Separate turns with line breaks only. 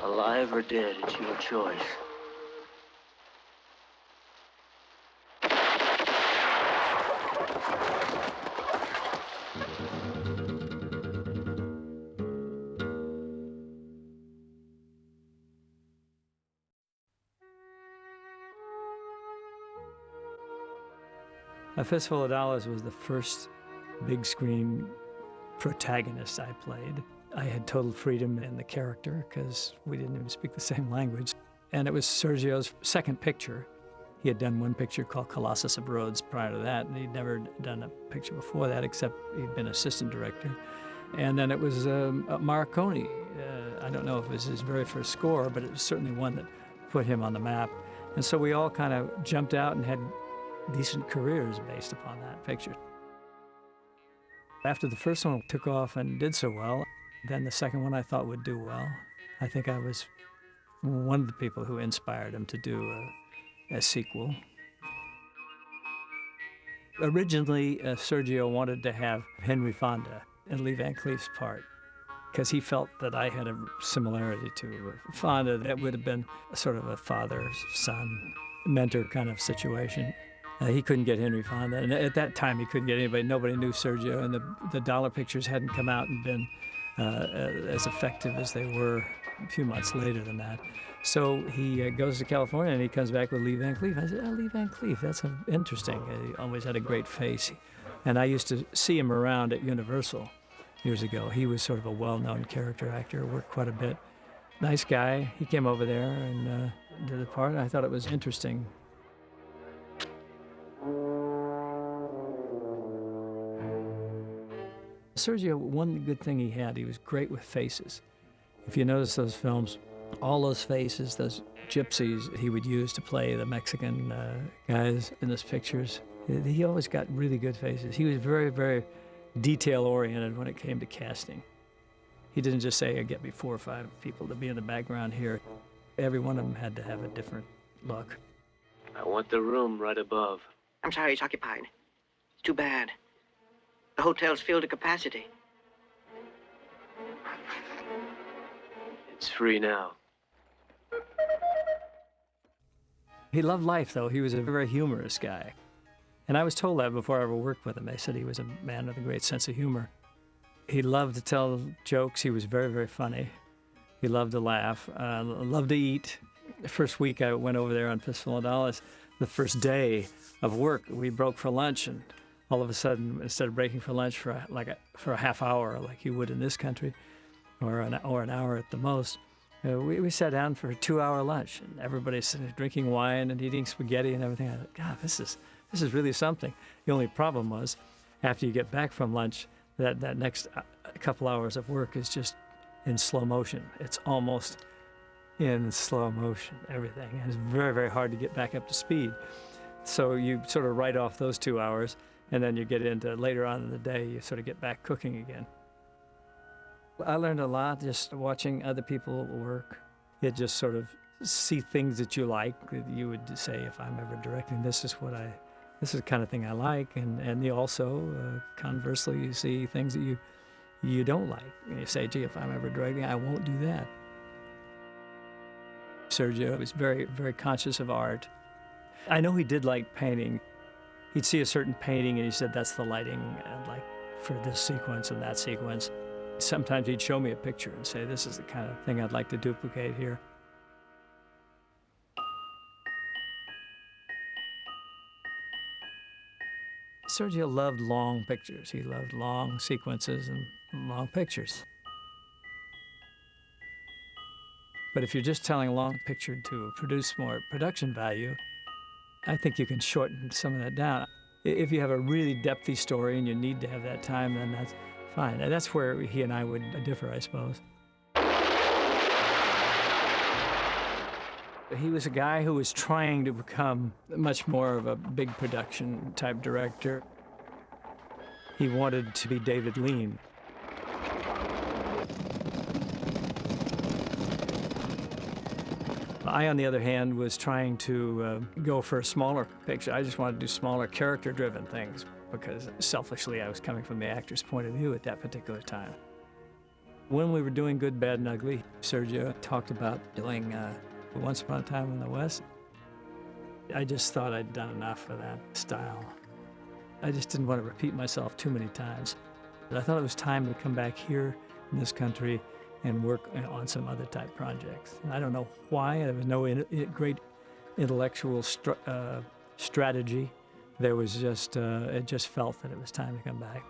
Alive or dead, it's your choice.
A Fistful of Dollars was the first big screen protagonist I played. I had total freedom in the character because we didn't even speak the same language. And it was Sergio's second picture. He had done one picture called Colossus of Rhodes prior to that, and he'd never done a picture before that except he'd been assistant director. And then it was Marconi. I don't know if it was his very first score, but it was certainly one that put him on the map. And so we all kind of jumped out and had decent careers based upon that picture. After the first one took off and did so well, then the second one I thought would do well. I think I was one of the people who inspired him to do a sequel. Originally, Sergio wanted to have Henry Fonda in Lee Van Cleef's part because he felt that I had a similarity to Fonda. That would have been sort of a father-son, mentor kind of situation. He couldn't get Henry Fonda, and at that time he couldn't get anybody. Nobody knew Sergio, and the dollar pictures hadn't come out and been as effective as they were a few months later than that. So he goes to California, and he comes back with Lee Van Cleef. I said, oh, Lee Van Cleef, that's interesting. He always had a great face. And I used to see him around at Universal years ago. He was sort of a well-known character actor, worked quite a bit. Nice guy. He came over there and did the part. I thought it was interesting. Sergio, one good thing he had, he was great with faces. If you notice those films, all those faces, those gypsies he would use to play the Mexican guys in his pictures, he always got really good faces. He was very, very detail-oriented when it came to casting. He didn't just say, get me 4 or 5 people to be in the background here. Every one of them had to have a different look.
I want the room right above.
I'm sorry, it's occupied. It's too bad. The hotel's filled to capacity.
It's free now.
He loved life, though. He was a very humorous guy. And I was told that before I ever worked with him. They said he was a man with a great sense of humor. He loved to tell jokes. He was very, very funny. He loved to laugh, loved to eat. The first week I went over there on Fistful of Dollars, the first day of work, we broke for lunch, and all of a sudden, instead of breaking for lunch for a half hour like you would in this country, or an hour at the most, we sat down for a 2-hour lunch, and everybody's sitting drinking wine and eating spaghetti and everything. I thought, God, this is really something. The only problem was, after you get back from lunch, that next couple hours of work is just in slow motion. It's almost in slow motion, everything. And it's very, very hard to get back up to speed. So you sort of write off those 2 hours, and then you get into later on in the day, you sort of get back cooking again. I learned a lot just watching other people work. You just sort of see things that you like, that you would say, if I'm ever directing, this is the kind of thing I like. And you also, conversely, you see things that you don't like. And you say, gee, if I'm ever directing, I won't do that. Sergio was very, very conscious of art. I know he did like painting. He'd see a certain painting and he said, that's the lighting I'd like for this sequence and that sequence. Sometimes he'd show me a picture and say, this is the kind of thing I'd like to duplicate here. Sergio loved long pictures. He loved long sequences and long pictures. But if you're just telling a long picture to produce more production value, I think you can shorten some of that down. If you have a really depthy story and you need to have that time, then that's fine. And that's where he and I would differ, I suppose. He was a guy who was trying to become much more of a big production type director. He wanted to be David Lean. I, on the other hand, was trying to go for a smaller picture. I just wanted to do smaller character-driven things. because selfishly I was coming from the actor's point of view at that particular time. When we were doing Good, Bad, and Ugly, Sergio talked about doing Once Upon a Time in the West. I just thought I'd done enough for that style. I just didn't want to repeat myself too many times. I thought it was time to come back here in this country and work on some other type projects. And I don't know why. There was no great intellectual strategy. There was just, it just felt that it was time to come back.